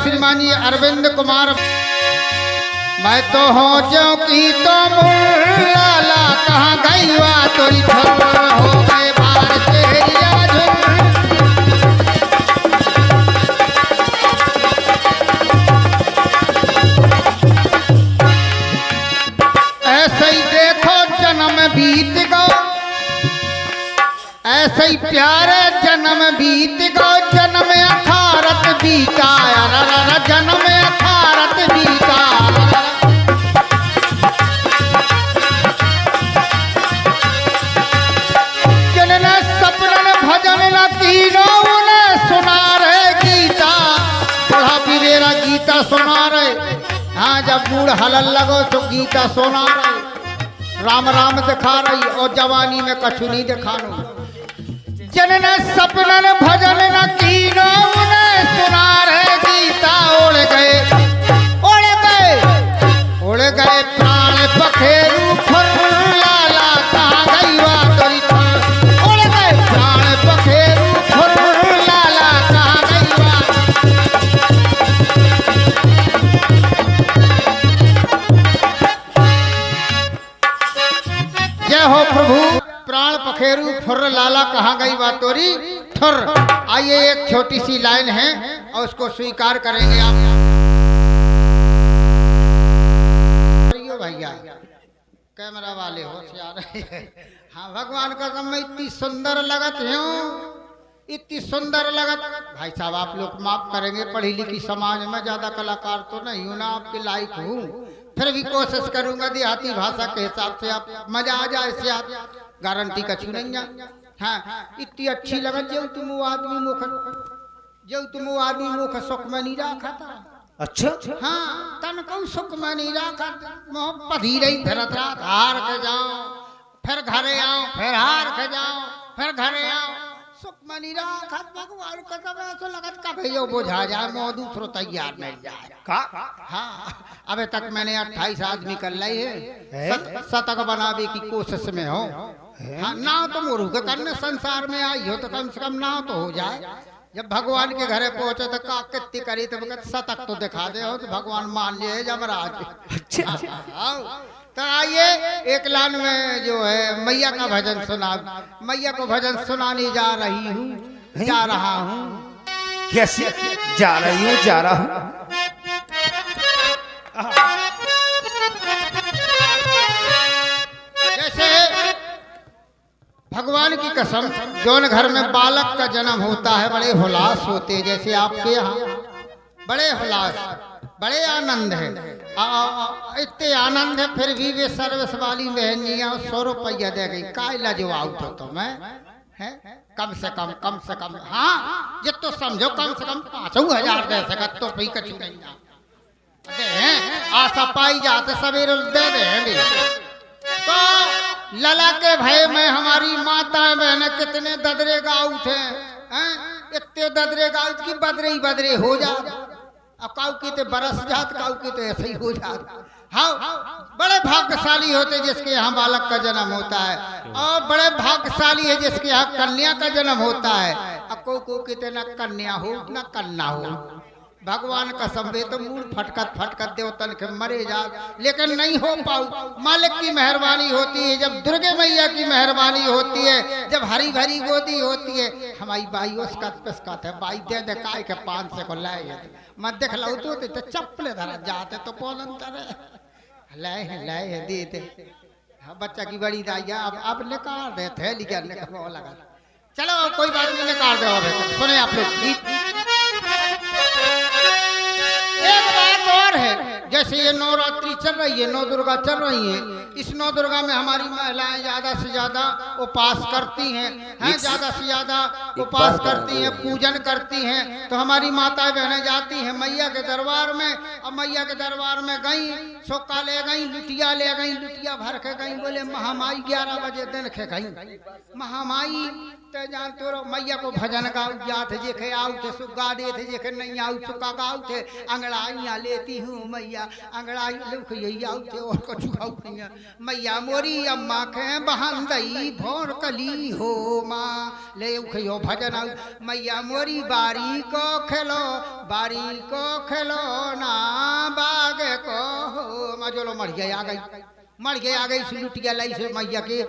श्रीमान जी अरविंद कुमार। मैं तो हो जो की तो मुल्ला कहाँ गई वा तोरी हो गए बार तेरिया ऐसे ही देखो जन्म बीत गो, ऐसे ही प्यारे जन्म बीत गो, जन्म अखारत बीता जन्म अखारत बीता। जिनने सपनन भजन न तीनों उन्हें सुना रहे गीता, बड़ा पीरेरा गीता सुना रहे। हाँ जब बूढ़ हलल लगो तो गीता सुना रहे, राम राम दिखा रही और जवानी में कछु नहीं दिखानो। जिनने सपनन भजन न कीनो उन्हें सुना रहे गीता। उड़ गए उड़ गए प्राण पखेरू फुर्लाला कहाँ गई वा तोरी उड़ गए प्राण पखेरू फुर्लाला कहाँ गई वा। जय हो प्रभु। प्राण पखेरू फुर्र लाला कहाँ गई बा तोरी ठुर। आइए एक छोटी सी लाइन है और उसको स्वीकार करेंगे आप। भैया कैमरा वाले होशियार। हाँ भगवान का समय इतनी सुंदर लगत है, इतनी सुंदर लगत। भाई साहब आप लोग माफ करेंगे, पढ़ी लिखी समाज में ज्यादा कलाकार तो नहीं हूँ ना, आपके लायक हूँ, फिर भी कोशिश करूंगा देहाती भाषा के हिसाब से आप मजा आ जाए से आप गारंटी का छू नहीं। हाँ इतनी अच्छी लगत जो तुम वो आदमी मुख सुख में नहीं रखा था। अच्छा हाँ तन को सुख में नहीं रखा, मोहब्बत ही रही। फिर रात हार के जाओ, फिर घरे आओ, फिर हार के जाओ, फिर घरे आओ, सुख में नहीं रखा। भगवान का तब ऐसा लगत का भैया बुझा जाए, मोह दूसरो तैयार मिल जाए का। हाँ अबे तक मैंने 28 आदमी कर लाई है, शतक बनावे की कोशिश में हो। हाँ ना तो मोरू के करने संसार में आई हो तो कम से कम ना तो हो जाए। जब भगवान के घरे पहुंचे तो का कितनी करी तो शतक तो दिखा दे हो तो भगवान मान लिए जमराज। तो आइए एक लाइन में जो है मैया का भजन सुना। मैया को भजन सुनाने जा रही हूँ, जा रहा हूँ। कैसे जा रही हूँ, जा रहा हूँ। जैसे भगवान की कसम जौन घर में बालक का जन्म होता है बड़े हुलास होते हैं, जैसे आपके यहाँ बड़े हुलास बड़े आनंद है। इतने आनंद है फिर भी वे सर्विस वाली बहनियां 100 रुपया दे गई। काय लजवाऊ तो तुम्हें है, कम से कम हाँ जित तो समझो कम से कम 5,000 दे सकत तो पी कछु नहीं आशा पाई जाते सवेरे दे दे। तो लला के भय में हमारी माता बहन कितने ददरे गाँव थे, इतने ददरे गाँव की बदरे हो जा। अब काऊ की तो बरस जात, काऊ की तो ऐसे ही हो जात। हाँ बड़े भाग्यशाली होते जिसके यहाँ बालक का जन्म होता है, और बड़े भाग्यशाली है जिसके यहाँ कन्या का जन्म होता है। अब को कितने न कन्या हो न कन्या हो। भगवान का संवे तो मूल फटकत देवतन के मरे जा, लेकिन नहीं हो पाऊ। मालिक की मेहरबानी होती है, जब दुर्गे मैया की मेहरबानी होती है, जब हरी भरी गोदी होती है। हमारी बाई उसका पिसकत है, बाई दे दे काय के 500 को लाए मत देख लो तो चप्पले धरा जाते तो पोलन करे लाए दे दे। हाँ बच्चा की बड़ी दाइया अब निकाल रहे थे लेकिन लगा। चलो कोई बात नहीं, निकाल दो। सुने आप लोग एक बात और है, जैसे ये नवरात्रि चल रही है, नौ दुर्गा चल रही है, इस नौ दुर्गा में हमारी महिलाएं ज्यादा से ज्यादा उपास करती हैं, ज्यादा से ज्यादा उपास करती हैं, पूजन करती हैं। तो हमारी माताएं बहनें जाती हैं मैया के दरबार में। अब मैया के दरबार में गई, सोका ले गई, लुटिया ले गई, लुटिया भर के गई। बोले महामाई 11 बजे दिन खे गई। महामाई तो जानते हो मैया को भजन गाऊ जाते जेखे आऊ थे सुगा दे थे, जेखे नहीं आऊ सुका गाऊ थे। अंगड़ाइया लेती हूँ मैया, अंगड़ाई लुख यही आऊ थे और कुछ गाऊ नहीं। मैया मोरी अम्मा के बहन दई भोर कली हो माँ ले उखियो भजन आउ मैया मोरी बारी को खेलो ना बागे को हो मजोलो मर गया आ गई सुलुटिया लाई से मैया के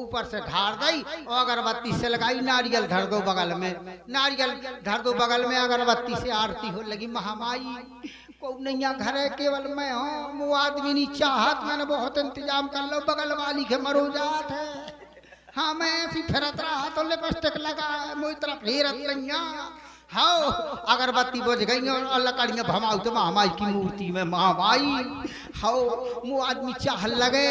ऊपर से ढार दई और अगरबत्ती से लगाई नारियल धर दो बगल में अगरबत्ती से आरती हो लगी महामाई को नैया घर है केवल मैं हूँ वो आदमी नहीं चाहत मैंने बहुत इंतजाम कर लो बगल वाली के मरो जात है हाँ मैं ऐसी फिरत रहा तो लिपस्टिक लगा है मोई तरफ हेरत नैया हाँ अगरबत्ती बुझ गई और लकड़ियां भमाऊ तो महामाई की मूर्ति में महामाई हाँ वो आदमी चाह लगे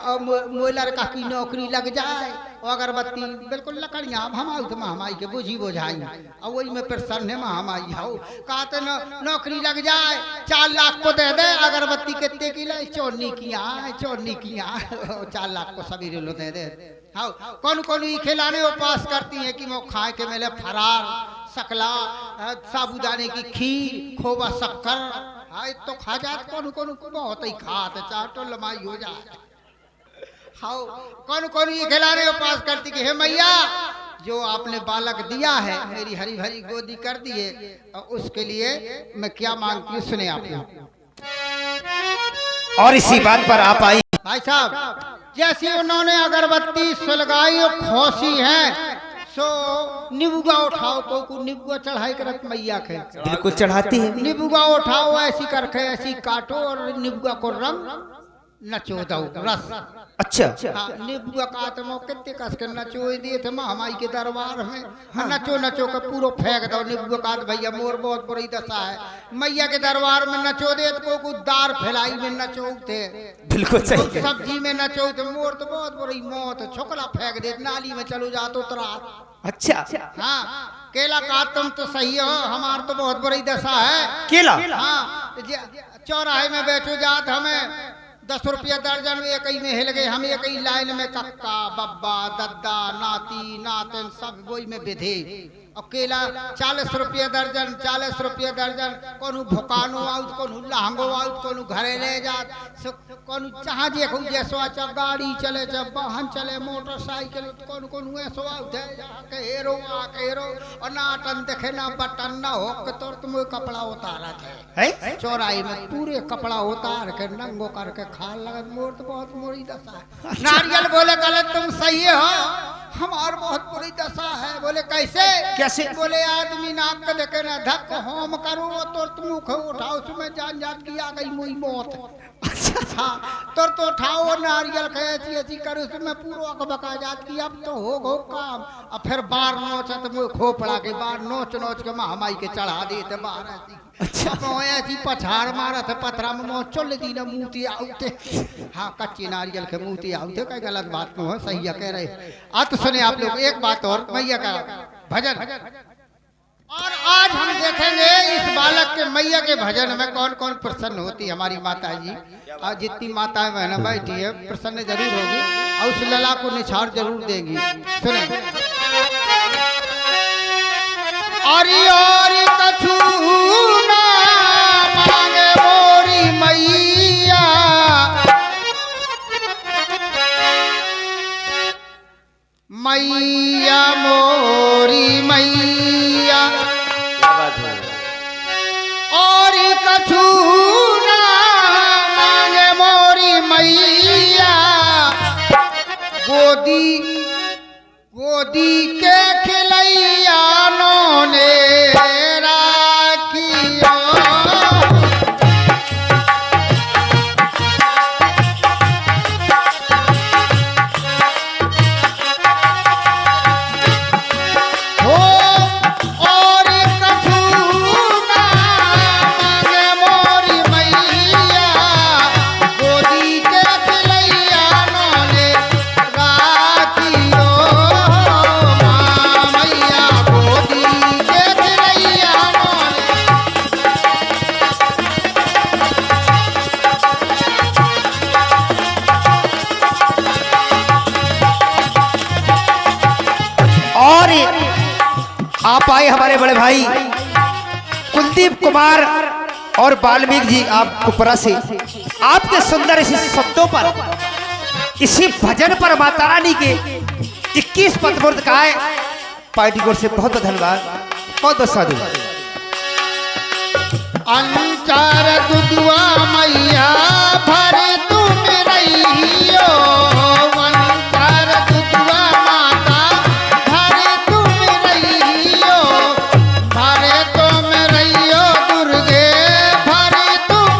और वो लड़का की नौकरी लग जाए और अगरबत्ती बिल्कुल लकड़ियां भमाऊ तो महामाई के बुझी बुझाई और वही में प्रसन्न है महामाई हाँ कहते नौकरी लग जाए 4 लाख को दे दे अगरबत्ती कितने की लाई चोरनी किया 4 लाख को सभी लो दे दे हाँ कौन ये खिलाने उपास करती है कि वो खाए के मेले फरार सकला साबुदाने की खीर खोवा शक्कर हाँ तो खा जात कौन बहुत ही खाते चाटो लमाई हो जाए हाँ कौन ये खिलाने उपास करती कि हे मैया जो आपने बालक दिया है मेरी हरी भरी गोदी कर दिए उसके लिए मैं क्या मांगती हूँ सुने आप और इसी बात पर आप आई भाई साहब जैसी उन्होंने अगरबत्ती सुलगाई और खोसी है सो निबुआ उठाओ को निबुआ चढ़ाई कर मैया के बिल्कुल चढ़ाती है निबुआ उठाओ ऐसी करके ऐसी काटो और निबुआ को रंग नचो दो रस अच्छा हाँ निबुआ काट मो कितने कस के नचो दिए थे महामाई के दरबार में हाँ। नचो के पूरा फेंक दो निबुआ काट भैया मोर बहुत बुरी दशा है मैया के दरबार में नचो दे को दार फैलाई में नचो थे बिल्कुल सही सब्जी में नचो थे मोर तो बहुत बुरी मौत छोकला फेंक दे नाली में चलो जातो तो रात अच्छा हाँ केला काटम तो सही हो हमार तो बहुत बुरी दशा है केला हाँ चौराहे में बैठो जात हमें 10 रुपया दर्जन एक ही में हिल गए हम एक ही लाइन में कक्का बब्बा दद्दा नाती नातन सब वही में विधे और केला 40 रुपया दर्जन कोनो भुकानो आउट कोनो लहंगो आउट कोनो घरे ले जात कोनो जहाँ जे खूब जैसो अच्छा गाड़ी चले जब वाहन चले मोटरसाइकिल कोनो ऐसो आउट है के हेरो और नाटन देखे ना बटन ना हो के तोर तुम कपड़ा उतारा है चौराहे में पूरे कपड़ा उतार के नंगो करके खाल लगत मोर तो बहुत मोरी दशा है नारियल बोले गलत तुम सही हो हमार बहुत बुरी दशा है बोले कैसे बोले आदमी नाक के देखे ना धक होम करो तो तुम मुख उठाओ उसमें जान की आ गई मुई मौत हाँ तो उठाओ नारियल ऐसी ऐसी करो उसमें पूरा अकबका जात की अब तो हो काम अब फिर बार नोचत मुँह खोपड़ा के बार नोच के महामाई के चढ़ा देते बार ऐसी पछाड़ मारत पथरा में चल दी ना मूर्ति आउते हाँ कच्ची नारियल के मूर्ति आउते कई गलत बात में हो सही कह रहे तो सुने आप लोग एक बात और मैया का भजन और आज हम देखेंगे इस बालक के मैया के भजन में कौन कौन प्रसन्न होती है हमारी माता जी और जितनी माताएं बहनें बैठी है प्रसन्न जरूर होगी और उस लला को निछाड़ जरूर देंगी सुने और कछु ना मांगे मोरी मैया मैया मोरी मैया और कछु ना मांगे मोरी मैया गोदी के खिलैया ने राखियो आप आए हमारे बड़े भाई कुलदीप कुमार और वाल्मीकि जी आपको परा से आपके सुंदर इसी शब्दों पर इसी भजन पर माता रानी के 21 पदमुर्द का है पार्टी की ओर से बहुत बहुत धन्यवाद, बहुत बहुत साधु। अंचार दुदुआ मैया भरे तुम रहियो, अंचार दुदुआ माता भरे तुम रहियो, भरे तुम रहियो दुर्गे भरे तुम।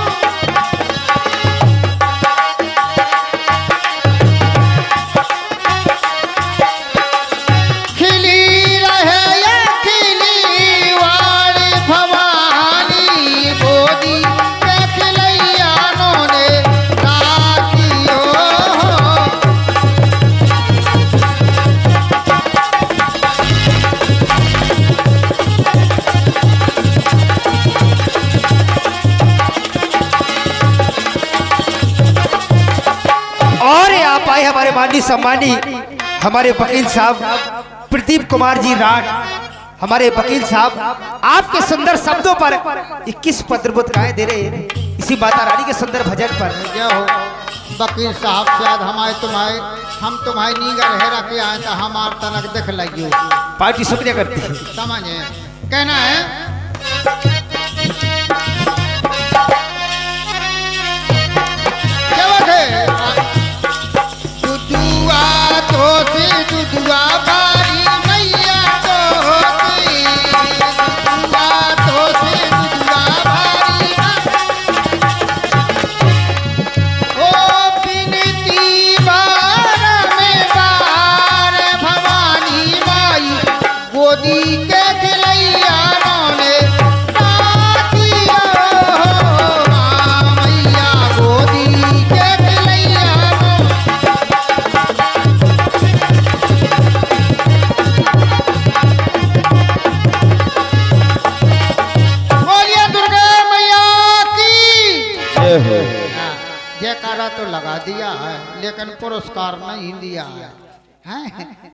खिली रहे ये खिली वाली भवानी, गोदी के खिलैया ने राखियो। और आप आए हमारे माननीय सम्मानी हमारे वकील साहब प्रदीप कुमार जी राठ, हमारे वकील साहब आपके सुंदर शब्दों पर 21 पत्र गाए दे रहे हैं इसी माता रानी के सुंदर भजन पर। क्या हो वकील साहब शायद हमारे हम तुम्हारी नीगर हेरा के आए तो हमार तनक देख लगियो। पार्टी शुक्रिया करती है। समझे कहना है क्या बात है? दुदुआ तो से दुदुआ बारी मैया तो सी, दुदुआ तो से दुदुआ बारी ओ बिनती बार में बार भवानी माई, गोदी के खिलैया ने राखियो। मैया गोदी के खिलैया बोलिए दुर्गा मैया की। जयकारा तो लगा दिया है लेकिन पुरस्कार नहीं दिया है, हैं?